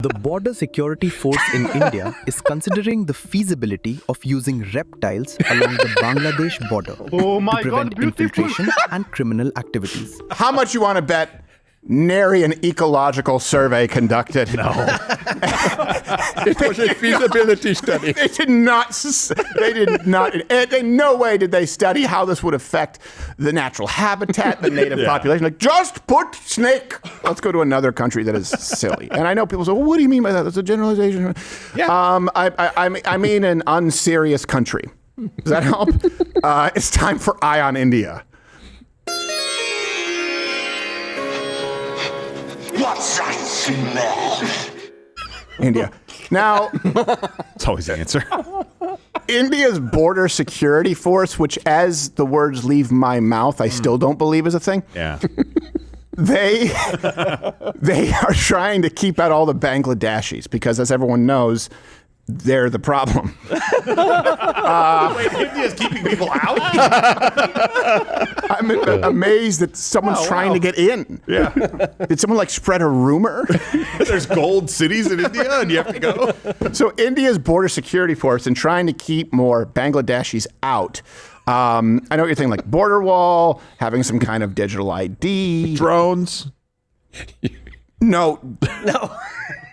The Border Security Force in India is considering the feasibility of using reptiles along the Bangladesh border to prevent infiltration and criminal activities. How much you want to bet nary an ecological survey conducted? No. It was a feasibility study. They did not, in no way did they study how this would affect the natural habitat, the native population. Like, just put snake. Let's go to another country that is silly. And I know people say, well, what do you mean by that? That's a generalization. Yeah. I mean an unserious country. Does that help? It's time for Eye on India. What's that smell? India. Now, It's always the answer. India's border security force, which as the words leave my mouth, I still don't believe is a thing. Yeah. They are trying to keep out all the Bangladeshis because, as everyone knows, they're the problem. Wait, India's keeping people out? I'm amazed that someone's trying to get in. Yeah. Did someone like spread a rumor? There's gold cities in India and you have to go? So India's border security force and trying to keep more Bangladeshis out. I know what you're thinking, like border wall, having some kind of digital ID. Drones. No.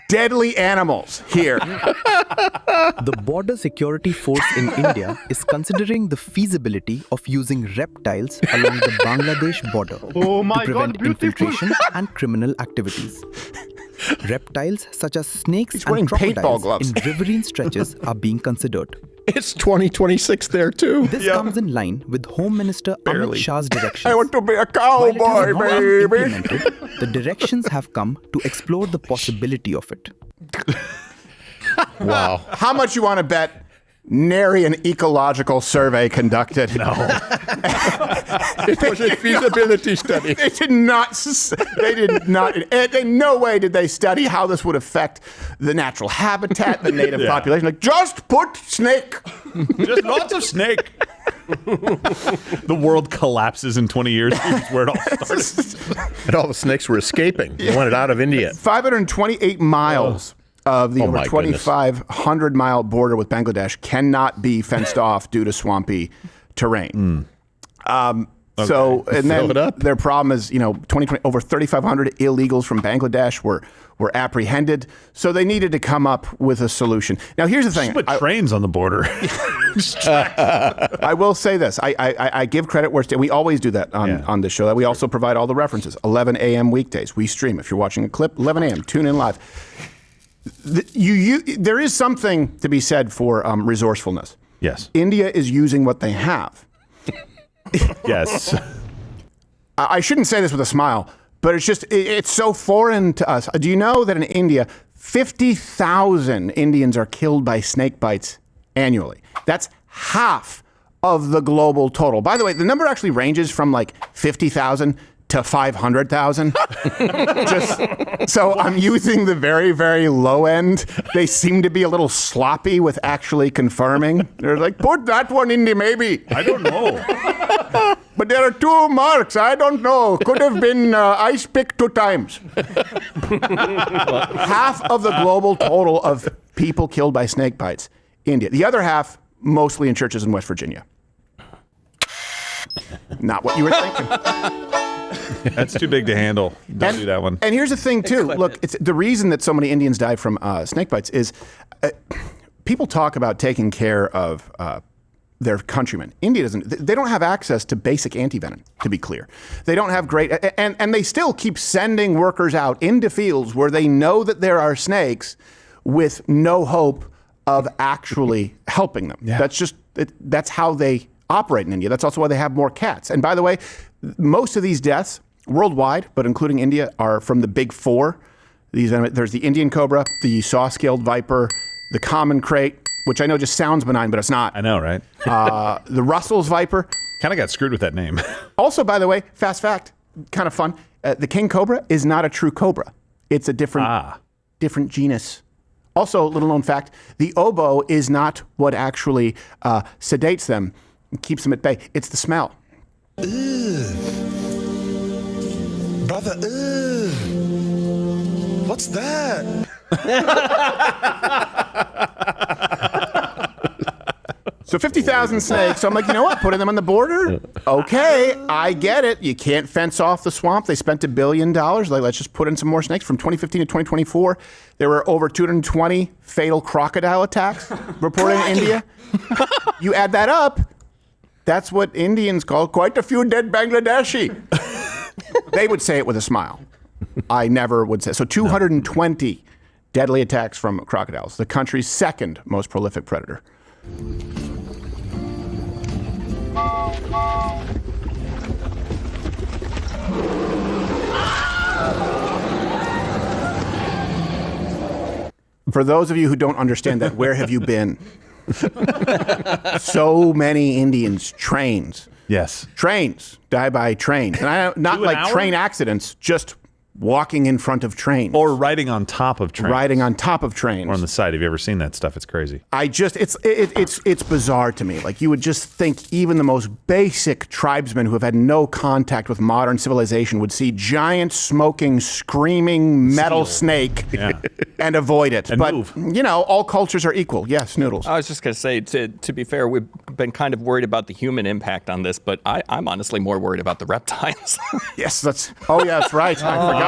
Deadly animals here. The Border Security Force in India is considering the feasibility of using reptiles along the Bangladesh border to prevent infiltration and criminal activities. Reptiles such as snakes wearing and paintball crocodiles gloves. in riverine stretches are being considered. It's 2026 there too. This comes in line with Home Minister Amit Shah's directions. I want to be a While it cowboy, has not been baby. implemented, the directions have come to explore the possibility of it. Wow. How much you want to bet nary an ecological survey conducted? No. It was a feasibility study. They did not, in no way did they study how this would affect the natural habitat, the native population. Like, just put snake. Just lots of snake. The world collapses in 20 years. That's where it all started. And all the snakes were escaping. They wanted out of India. 528 miles of the over my goodness. 2,500-mile border with Bangladesh cannot be fenced off due to swampy terrain. So, and Fill it then up. their problem is, 2020, over 3,500 illegals from Bangladesh were apprehended. So they needed to come up with a solution. Now, here's the thing. Just put trains on the border. I will say this. I give credit where we always do that on this show. We also provide all the references. 11 a.m. weekdays. We stream. If you're watching a clip, 11 a.m. Tune in live. There is something to be said for resourcefulness. Yes. India is using what they have. Yes. I shouldn't say this with a smile, but it's so foreign to us. Do you know that in India, 50,000 Indians are killed by snake bites annually? That's half of the global total. By the way, the number actually ranges from like 50,000 to 500,000. So I'm using the very, very low end. They seem to be a little sloppy with actually confirming. They're like, put that one in there, maybe. I don't know. But there are 2 marks. I don't know. Could have been ice pick 2 times. Half of the global total of people killed by snake bites, India. The other half, mostly in churches in West Virginia. Not what you were thinking. That's too big to handle. Don't do that one. And here's the thing, too. Look, it's the reason that so many Indians die from snake bites is people talk about taking care of their countrymen. India doesn't. They don't have access to basic antivenom, to be clear. They don't have great, and they still keep sending workers out into fields where they know that there are snakes with no hope of actually helping them. Yeah. That's how they operate in India. That's also why they have more cats. And by the way, most of these deaths worldwide, but including India, are from the big 4. There's the Indian cobra, the saw-scaled viper, the common crate, which I know just sounds benign, but it's not. I know, right? The Russell's viper. Kind of got screwed with that name. Also, by the way, fast fact, kind of fun. The king cobra is not a true cobra. It's a different genus. Also, little known fact, the oboe is not what actually sedates them and keeps them at bay. It's the smell. Brother, what's that? So 50,000 snakes. So I'm like, you know what? Putting them on the border? Okay, I get it. You can't fence off the swamp. They spent $1 billion. Like, let's just put in some more snakes. From 2015 to 2024, there were over 220 fatal crocodile attacks reported in India. You add that up, that's what Indians call quite a few dead Bangladeshi. They would say it with a smile. I never would say. So 220 deadly attacks from crocodiles, the country's second most prolific predator. For those of you who don't understand that, where have you been? So many Indians, trains. Yes. Trains die by trains. And not like train accidents, just walking in front of trains. Or riding on top of trains. Riding on top of trains. Or on the side. Have you ever seen that stuff? It's crazy. It's bizarre to me. Like, you would just think even the most basic tribesmen who have had no contact with modern civilization would see giant, smoking, screaming metal snake and avoid it. And but move. You know, all cultures are equal. Yes, Noodles. I was just going to say, to be fair, we've been kind of worried about the human impact on this, but I'm honestly more worried about the reptiles. Yes, that's right. I forgot.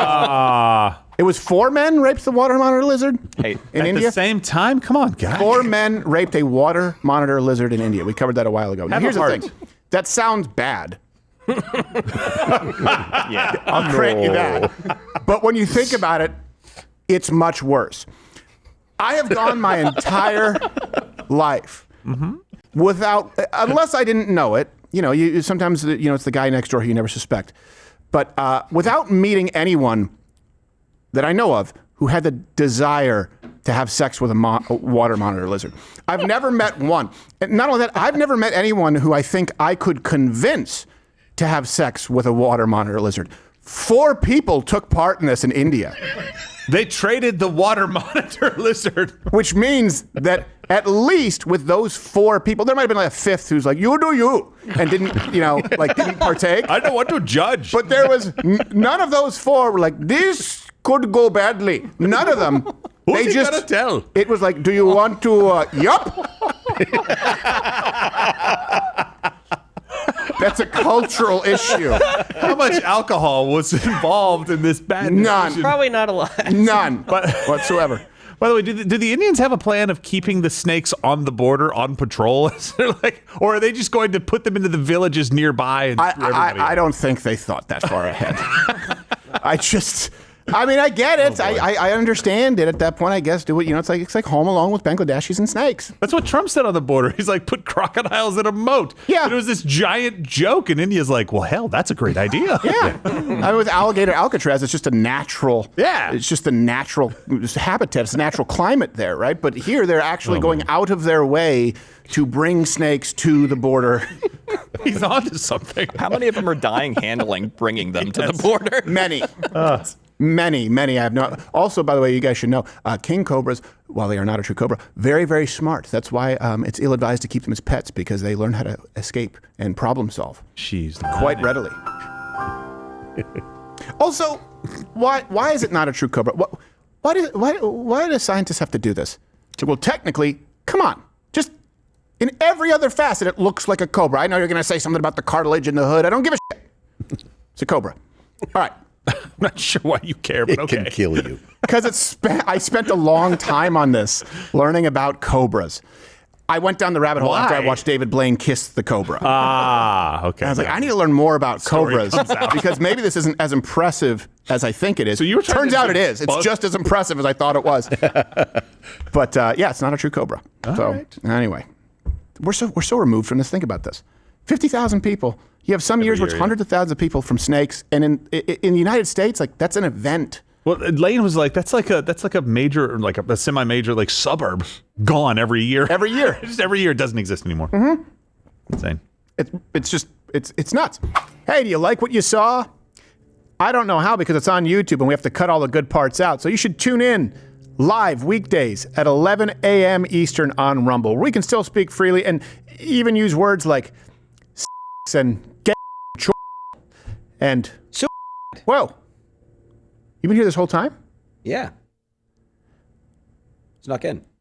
It was 4 men raped the water monitor lizard in India? At the same time? Come on, guys. 4 men raped a water monitor lizard in India. We covered that a while ago. Now, here's the thing. That sounds bad. Yeah. I'll grant you that. But when you think about it, it's much worse. I have gone my entire life without, unless I didn't know it, you know, sometimes, you know, it's the guy next door who you never suspect. But without meeting anyone that I know of who had the desire to have sex with a water monitor lizard. I've never met one. And not only that, I've never met anyone who I think I could convince to have sex with a water monitor lizard. 4 people took part in this in India. They traded the water monitor lizard. Which means that at least with those 4 people, there might have been like a 5th who's like, you do you, and didn't partake. I don't want to judge. But there was none of those 4 were like, this could go badly. None of them. Who's he gonna tell? It was like, do you want to, yup? That's a cultural issue. How much alcohol was involved in this bad None. decision? Probably not a lot. None whatsoever. By the way, do the Indians have a plan of keeping the snakes on the border on patrol? Or are they just going to put them into the villages nearby and screw everybody I up? don't think they thought that far ahead. I mean, I get it. I understand it at that point. I guess do it. You know, it's like Home Alone with Bangladeshis and snakes. That's what Trump said on the border. He's like, put crocodiles in a moat. Yeah. And it was this giant joke, and India's like, well, hell, that's a great idea. Yeah. I mean, with alligator Alcatraz, it's just a natural. Yeah. It's just a natural habitat. It's a natural climate there, right? But here, they're actually going out of their way to bring snakes to the border. He's onto something. How many of them are dying handling bringing them to the border? Many. Many. I have no. Also, by the way, you guys should know, king cobras, while they are not a true cobra, very, very smart. That's why it's ill-advised to keep them as pets, because they learn how to escape and problem solve quite readily. Also, why is it not a true cobra? Why do scientists have to do this? Well, technically, come on, just in every other facet, it looks like a cobra. I know you're going to say something about the cartilage in the hood. I don't give a shit. It's a cobra. All right. I'm not sure why you care, but It okay. can kill you. Because I spent a long time on this, learning about cobras. I went down the rabbit hole after I watched David Blaine kiss the cobra. Okay. I was like, I need to learn more about cobras comes out. because maybe this isn't as impressive as I think it is. So you were trying Turns to out it is. It's debunk- just as impressive as I thought it was. But yeah, it's not a true cobra. Anyway, we're so removed from this. Think about this: 50,000 people. You have some years where it's hundreds of thousands of people from snakes, and in the United States, like that's an event. Well, Lane was like, that's like a major, like a semi-major, like suburb gone every year. Every year. Just every year, it doesn't exist anymore. Mm-hmm. Insane. It's nuts. Hey, do you like what you saw? I don't know how, because it's on YouTube and we have to cut all the good parts out. So you should tune in live weekdays at 11 a.m. Eastern on Rumble. We can still speak freely and even use words like and get and whoa. You've been here this whole time? Yeah. snuck in.